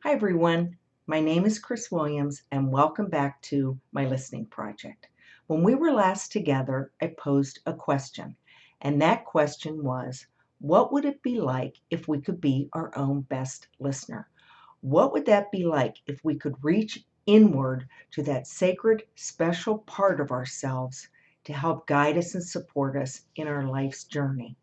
Hi, everyone. My name is Chris Williams, and welcome back to my listening project. When we were last together, I posed a question, and that question was, what would it be like if we could be our own best listener? What would that be like if we could reach inward to that sacred, special part of ourselves to help guide us and support us in our life's journey?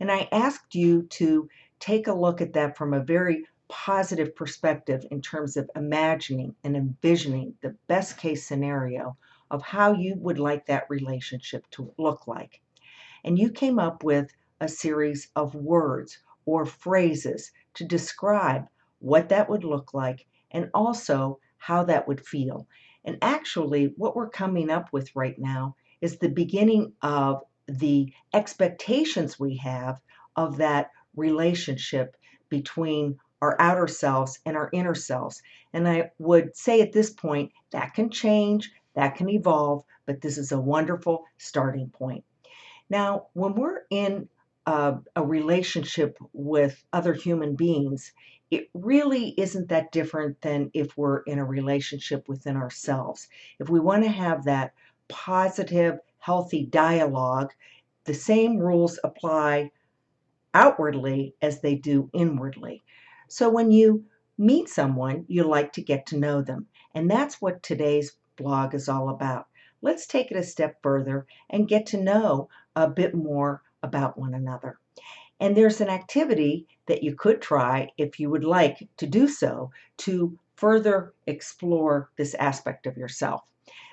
And I asked you to take a look at that from a very positive perspective in terms of imagining and envisioning the best case scenario of how you would like that relationship to look like. And you came up with a series of words or phrases to describe what that would look like and also how that would feel. And actually, what we're coming up with right now is the beginning of the expectations we have of that relationship between our outer selves and our inner selves. And I would say at this point, that can change, that can evolve, but this is a wonderful starting point. Now, when we're in a relationship with other human beings, it really isn't that different than if we're in a relationship within ourselves. If we want to have that positive, healthy dialogue, the same rules apply outwardly as they do inwardly. So when you meet someone, you like to get to know them. And that's what today's blog is all about. Let's take it a step further and get to know a bit more about one another. And there's an activity that you could try if you would like to do so to further explore this aspect of yourself.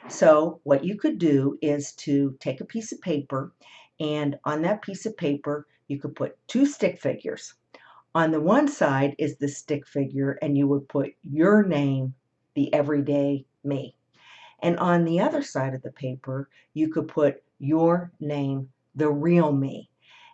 So, what you could do is to take a piece of paper, and on that piece of paper, you could put two stick figures. On the one side is the stick figure, and you would put your name, the everyday me. And on the other side of the paper, you could put your name, the real me.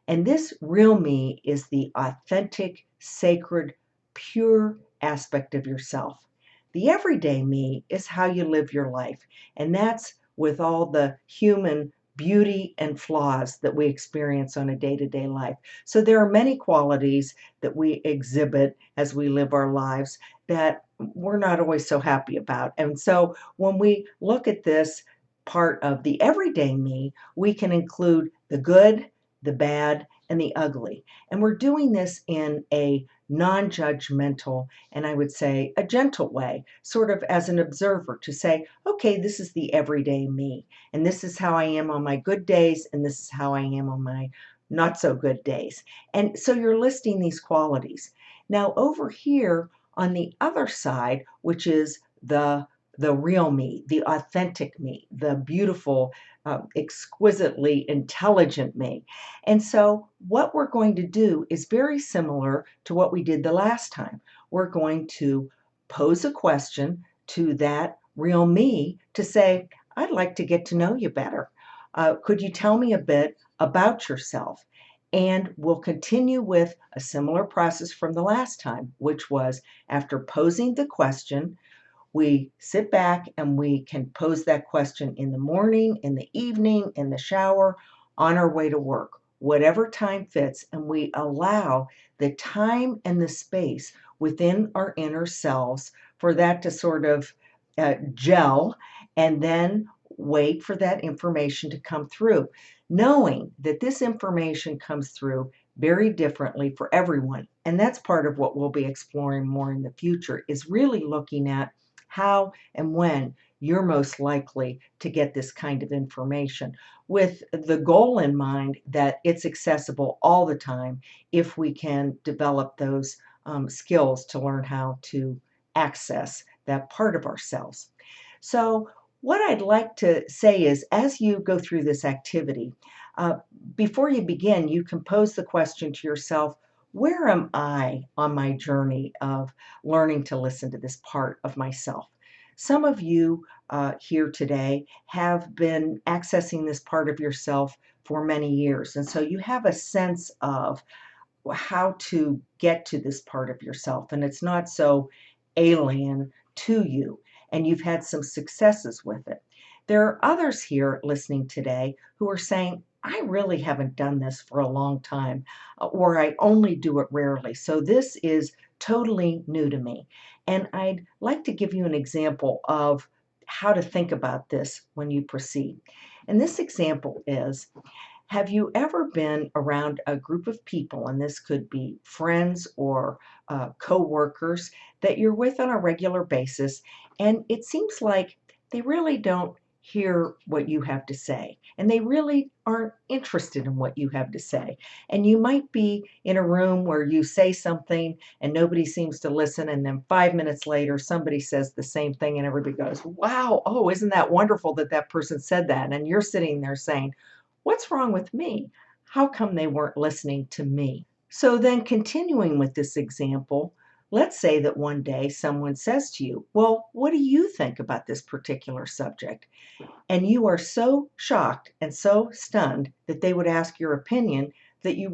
And this real me is the authentic, sacred, pure aspect of yourself. The everyday me is how you live your life, and that's with all the human beauty and flaws that we experience on a day to day life. So there are many qualities that we exhibit as we live our lives that we're not always so happy about. And so when we look at this part of the everyday me, we can include the good, the bad, and the ugly. And we're doing this in a non judgmental and I would say a gentle way, sort of as an observer to say, okay, this is the everyday me, and this is how I am on my good days, and this is how I am on my not so good days. And so you're listing these qualities. Now, over here on the other side, which is the real me, the authentic me, the beautiful, exquisitely intelligent me. And so, what we're going to do is very similar to what we did the last time. We're going to pose a question to that real me to say, I'd like to get to know you better. Could you tell me a bit about yourself? And we'll continue with a similar process from the last time, which was after posing the question, we sit back and we can pose that question in the morning, in the evening, in the shower, on our way to work, whatever time fits. And we allow the time and the space within our inner selves for that to sort of gel and then wait for that information to come through, knowing that this information comes through very differently for everyone. And that's part of what we'll be exploring more in the future is really looking at how and when you're most likely to get this kind of information with the goal in mind that it's accessible all the time if we can develop those skills to learn how to access that part of ourselves. So, what I'd like to say is as you go through this activity, uh, before you begin, you can pose the question to yourself, where am I on my journey of learning to listen to this part of myself? Some of you here today have been accessing this part of yourself for many years, and so you have a sense of how to get to this part of yourself, and it's not so alien to you, and you've had some successes with it. There are others here listening today who are saying, I really haven't done this for a long time, or I only do it rarely. So this is totally new to me. And I'd like to give you an example of how to think about this when you proceed. And this example is, have you ever been around a group of people, and this could be friends or co-workers that you're with on a regular basis, and it seems like they really don't hear what you have to say, and they really aren't interested in what you have to say. And you might be in a room where you say something and nobody seems to listen, and then 5 minutes later, somebody says the same thing, and everybody goes, "Wow, oh, isn't that wonderful that that person said that?" And you're sitting there saying, "What's wrong with me? How come they weren't listening to me?" So then, continuing with this example, let's say that one day someone says to you, "Well, what do you think about this particular subject?" And you are so shocked and so stunned that they would ask your opinion that you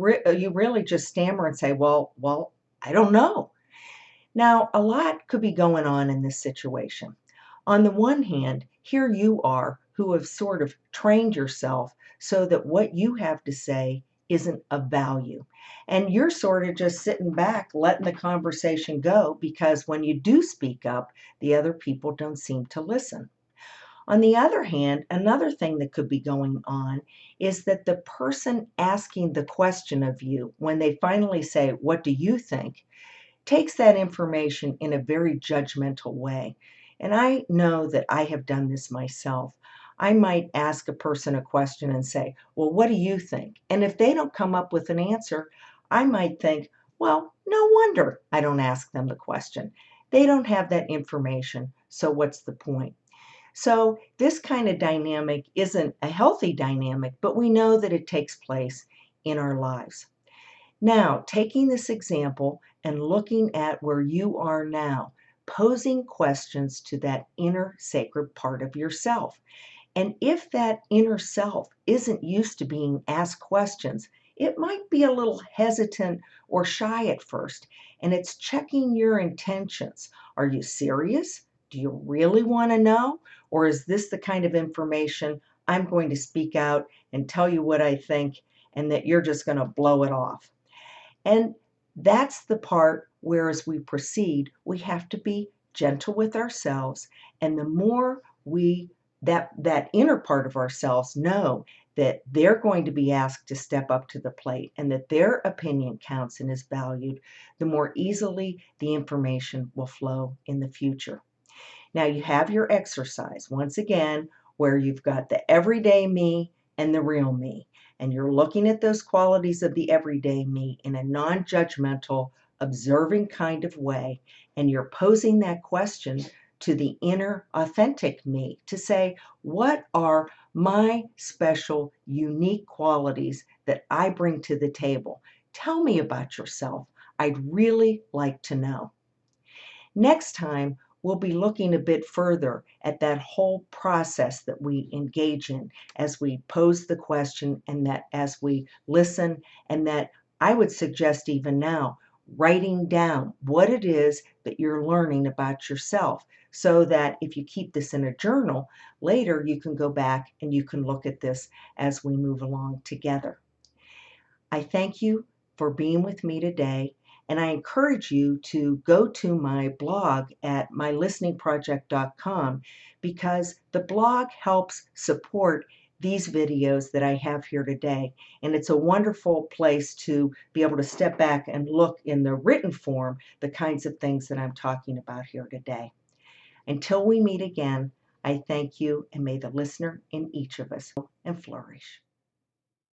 really just stammer and say, "Well, I don't know." Now, a lot could be going on in this situation. On the one hand, here you are who have sort of trained yourself so that what you have to say isn't of value. And you're sort of just sitting back, letting the conversation go because when you do speak up, the other people don't seem to listen. On the other hand, another thing that could be going on is that the person asking the question of you, when they finally say, "What do you think?" takes that information in a very judgmental way. And I know that I have done this myself. I might ask a person a question and say, "Well, what do you think?" And if they don't come up with an answer, I might think, "Well, no wonder I don't ask them the question. They don't have that information, so what's the point?" So, this kind of dynamic isn't a healthy dynamic, but we know that it takes place in our lives. Now, taking this example and looking at where you are now, posing questions to that inner sacred part of yourself. And if that inner self isn't used to being asked questions, it might be a little hesitant or shy at first. And it's checking your intentions. Are you serious? Do you really want to know? Or is this the kind of information I'm going to speak out and tell you what I think and that you're just going to blow it off? And that's the part where, as we proceed, we have to be gentle with ourselves. And the more we that inner part of ourselves know that they're going to be asked to step up to the plate and that their opinion counts and is valued, the more easily the information will flow in the future. Now you have your exercise once again where you've got the everyday me and the real me. And you're looking at those qualities of the everyday me in a non judgmental, observing kind of way. And you're posing that question to the inner, authentic me to say, what are my special, unique qualities that I bring to the table? Tell me about yourself. I'd really like to know. Next time, we'll be looking a bit further at that whole process that we engage in as we pose the question and that as we listen, and that I would suggest even now writing down what it is that you're learning about yourself so that if you keep this in a journal, later you can go back and you can look at this as we move along together. I thank you for being with me today, and I encourage you to go to my blog at mylisteningproject.com because the blog helps support these videos that I have here today. And it's a wonderful place to be able to step back and look in the written form the kinds of things that I'm talking about here today. Until we meet again, I thank you and may the listener in each of us and flourish.